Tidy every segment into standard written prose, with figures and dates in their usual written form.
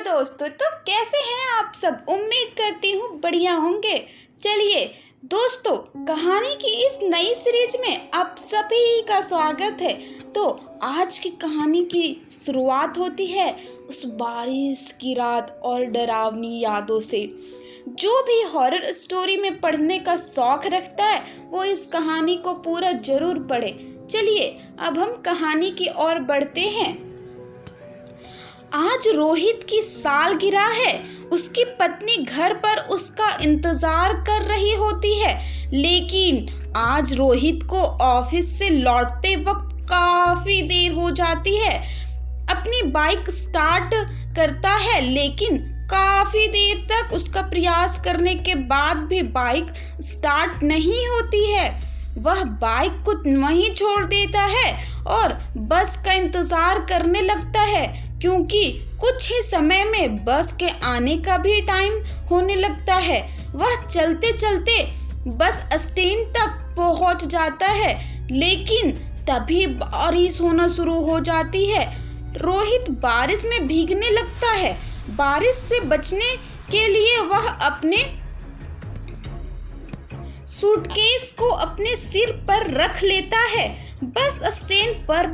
दोस्तों, तो कैसे हैं आप सब। उम्मीद करती हूँ बढ़िया होंगे। चलिए दोस्तों, कहानी की इस नई सीरीज में आप सभी का स्वागत है। तो आज की कहानी की शुरुआत होती है उस बारिश की रात और डरावनी यादों से। जो भी हॉरर स्टोरी में पढ़ने का शौक रखता है वो इस कहानी को पूरा जरूर पढ़े। चलिए अब हम कहानी की ओर बढ़ते हैं। आज रोहित की सालगिरह है। उसकी पत्नी घर पर उसका इंतजार कर रही होती है, लेकिन आज रोहित को ऑफिस से लौटते वक्त काफी देर हो जाती है। अपनी बाइक स्टार्ट करता है, लेकिन काफी देर तक उसका प्रयास करने के बाद भी बाइक स्टार्ट नहीं होती है। वह बाइक को वहीं छोड़ देता है और बस का इंतजार करने लगता है, क्योंकि कुछ ही समय में बस के आने का भी टाइम होने लगता है। वह चलते चलते बस स्टैंड तक पहुंच जाता है, लेकिन तभी बारिश होना शुरू हो जाती है। रोहित बारिश में भीगने लगता है। बारिश से बचने के लिए वह अपने सूटकेस को अपने सिर पर रख लेता है। बस स्टैंड पर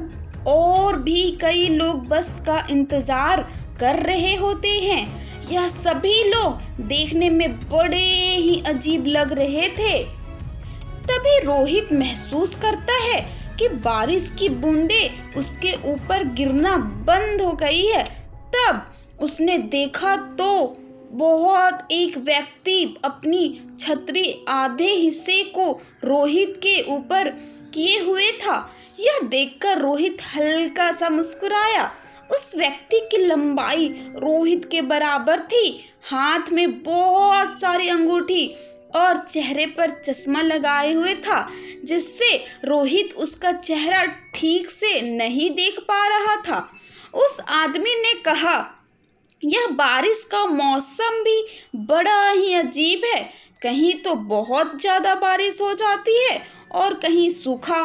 और भी कई लोग बस का इंतजार कर रहे होते हैं। यह सभी लोग देखने में बड़े ही अजीब लग रहे थे। तभी रोहित महसूस करता है कि बारिश की बूंदें उसके ऊपर गिरना बंद हो गई है। तब उसने देखा तो एक व्यक्ति अपनी छतरी आधे हिस्से को रोहित के ऊपर किए हुए था। यह देखकर रोहित हल्का सा मुस्कुराया। उस व्यक्ति की लंबाई रोहित के बराबर थी, हाथ में बहुत सारी अंगूठी और चेहरे पर चश्मा लगाए हुए था, जिससे रोहित उसका चेहरा ठीक से नहीं देख पा रहा था। उस आदमी ने कहा, यह बारिश का मौसम भी बड़ा ही अजीब है। कहीं तो बहुत ज्यादा बारिश हो जाती है और कहीं सूखा।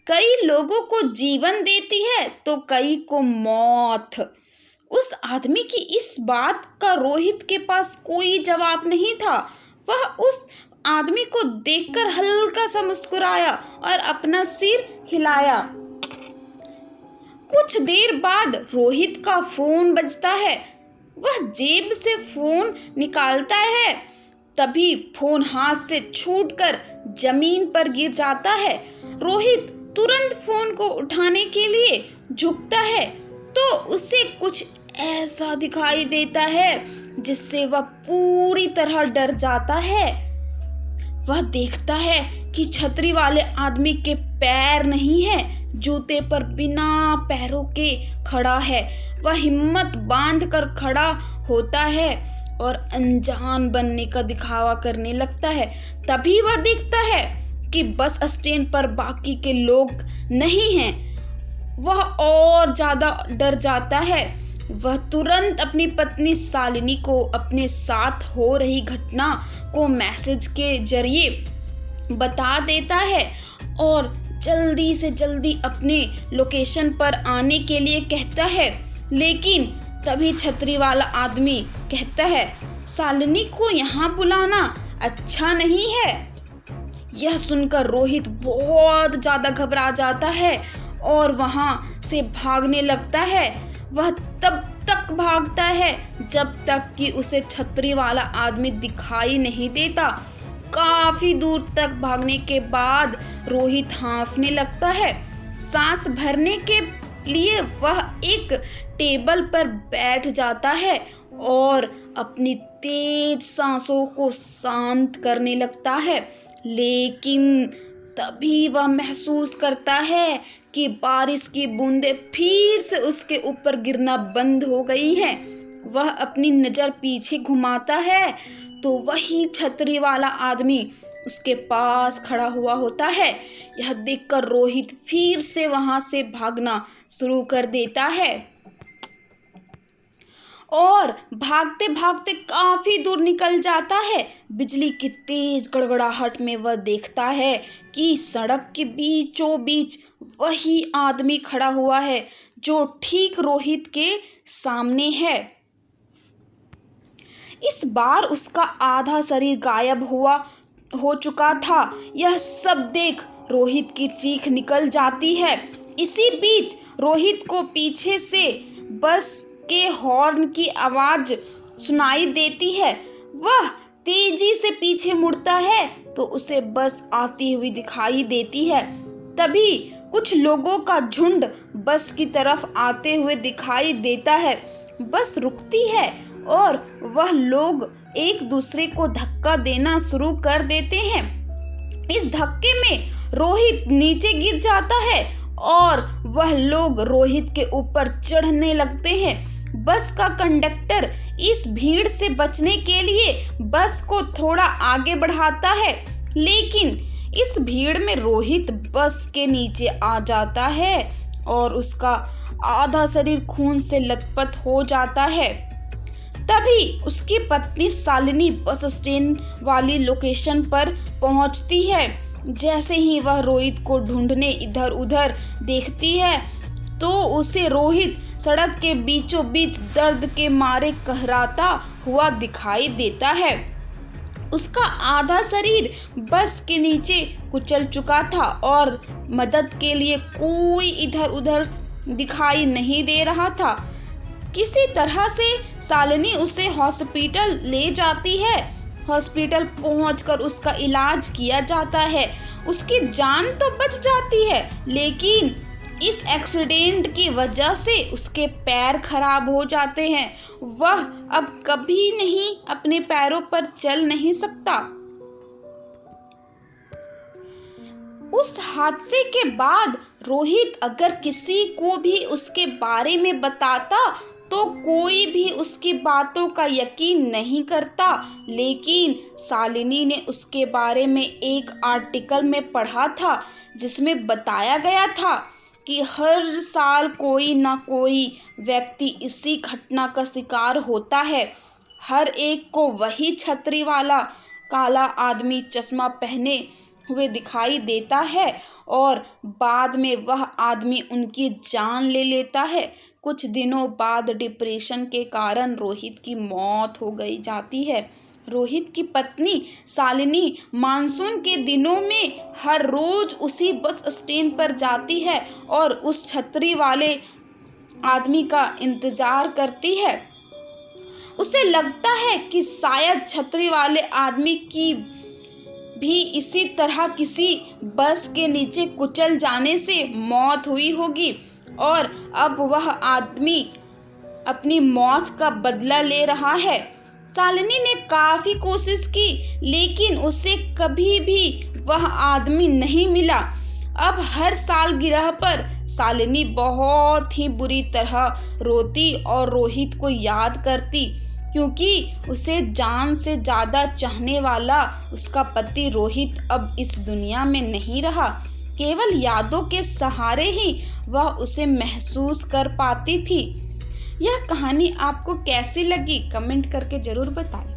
कई लोगों को जीवन देती है तो कई को मौत। उस आदमी की इस बात का रोहित के पास कोई जवाब नहीं था। वह उस आदमी को देखकर हल्का सा मुस्कुराया और अपना सिर हिलाया। कुछ देर बाद रोहित का फोन बजता है। वह जेब से फोन निकालता है, तभी फोन हाथ से छूटकर जमीन पर गिर जाता है। रोहित तुरंत फोन को उठाने के लिए झुकता है तो उसे कुछ ऐसा दिखाई देता है जिससे वह पूरी तरह डर जाता है। वह देखता है कि छतरी वाले आदमी के पैर नहीं है, जूते पर बिना पैरों के खड़ा है। वह हिम्मत बांध कर खड़ा होता है और अनजान बनने का दिखावा करने लगता है। तभी वह देखता है कि बस स्टैंड पर बाकी के लोग नहीं हैं। वह और ज्यादा डर जाता है। वह तुरंत अपनी पत्नी शालिनी को अपने साथ हो रही घटना को मैसेज के जरिए बता देता है और जल्दी से जल्दी अपने लोकेशन पर आने के लिए कहता है। लेकिन तभी छतरी वाला आदमी कहता है, शालिनी को यहाँ बुलाना अच्छा नहीं है। यह सुनकर रोहित बहुत ज्यादा घबरा जाता है और वहां से भागने लगता है। वह तब तक भागता है जब तक कि उसे छतरी वाला आदमी दिखाई नहीं देता। काफी दूर तक भागने के बाद रोहित हांफने लगता है। सांस भरने के लिए वह एक टेबल पर बैठ जाता है और अपनी तेज सांसों को शांत करने लगता है। लेकिन तभी वह महसूस करता है कि बारिश की बूंदें फिर से उसके ऊपर गिरना बंद हो गई हैं। वह अपनी नज़र पीछे घुमाता है तो वही छतरी वाला आदमी उसके पास खड़ा हुआ होता है। यह देखकर रोहित फिर से वहां से भागना शुरू कर देता है और भागते भागते काफी दूर निकल जाता है। बिजली की तेज गड़गड़ाहट में वह देखता है कि सड़क के बीचों बीच वही आदमी खड़ा हुआ है जो ठीक रोहित के सामने है। इस बार उसका आधा शरीर गायब हो चुका था। यह सब देख रोहित की चीख निकल जाती है। इसी बीच रोहित को पीछे से बस के हॉर्न की आवाज सुनाई देती है। वह तेजी से पीछे मुड़ता है तो उसे बस आती हुई दिखाई देती है। तभी कुछ लोगों का झुंड बस की तरफ आते हुए दिखाई देता है। बस रुकती है और वह लोग एक दूसरे को धक्का देना शुरू कर देते हैं। इस धक्के में रोहित नीचे गिर जाता है और वह लोग रोहित के ऊपर चढ़ने लगते हैं। बस का कंडक्टर इस भीड़ से बचने के लिए बस को थोड़ा आगे बढ़ाता है, लेकिन इस भीड़ में रोहित बस के नीचे आ जाता है और उसका आधा शरीर खून से लथपथ हो जाता है। तभी उसकी पत्नी शालिनी बस स्टैंड वाली लोकेशन पर पहुंचती है। जैसे ही वह रोहित को ढूंढने इधर उधर देखती है तो उसे रोहित सड़क के बीचों बीच दर्द के मारे कहराता हुआ दिखाई देता है। उसका आधा शरीर बस के नीचे कुचल चुका था और मदद के लिए कोई इधर उधर दिखाई नहीं दे रहा था। किसी तरह से शालिनी उसे हॉस्पिटल ले जाती है। हॉस्पिटल पहुंचकर उसका इलाज किया जाता है। उसकी जान तो बच जाती है, लेकिन इस एक्सीडेंट की वजह से उसके पैर खराब हो जाते हैं। वह अब कभी नहीं अपने पैरों पर चल नहीं सकता। उस हादसे के बाद रोहित अगर किसी को भी उसके बारे में बताता तो कोई भी उसकी बातों का यकीन नहीं करता। लेकिन शालिनी ने उसके बारे में एक आर्टिकल में पढ़ा था जिसमें बताया गया था कि हर साल कोई ना कोई व्यक्ति इसी घटना का शिकार होता है। हर एक को वही छतरी वाला काला आदमी चश्मा पहने हुए दिखाई देता है और बाद में वह आदमी उनकी जान ले लेता है। कुछ दिनों बाद डिप्रेशन के कारण रोहित की मौत हो गई जाती है। रोहित की पत्नी शालिनी मानसून के दिनों में हर रोज उसी बस स्टैंड पर जाती है और उस छतरी वाले आदमी का इंतजार करती है। उसे लगता है कि शायद छतरी वाले आदमी की भी इसी तरह किसी बस के नीचे कुचल जाने से मौत हुई होगी और अब वह आदमी अपनी मौत का बदला ले रहा है। शालिनी ने काफी कोशिश की, लेकिन उसे कभी भी वह आदमी नहीं मिला। अब हर सालगिरह पर शालिनी बहुत ही बुरी तरह रोती और रोहित को याद करती, क्योंकि उसे जान से ज़्यादा चाहने वाला उसका पति रोहित अब इस दुनिया में नहीं रहा। केवल यादों के सहारे ही वह उसे महसूस कर पाती थी। यह कहानी आपको कैसी लगी कमेंट करके ज़रूर बताएं।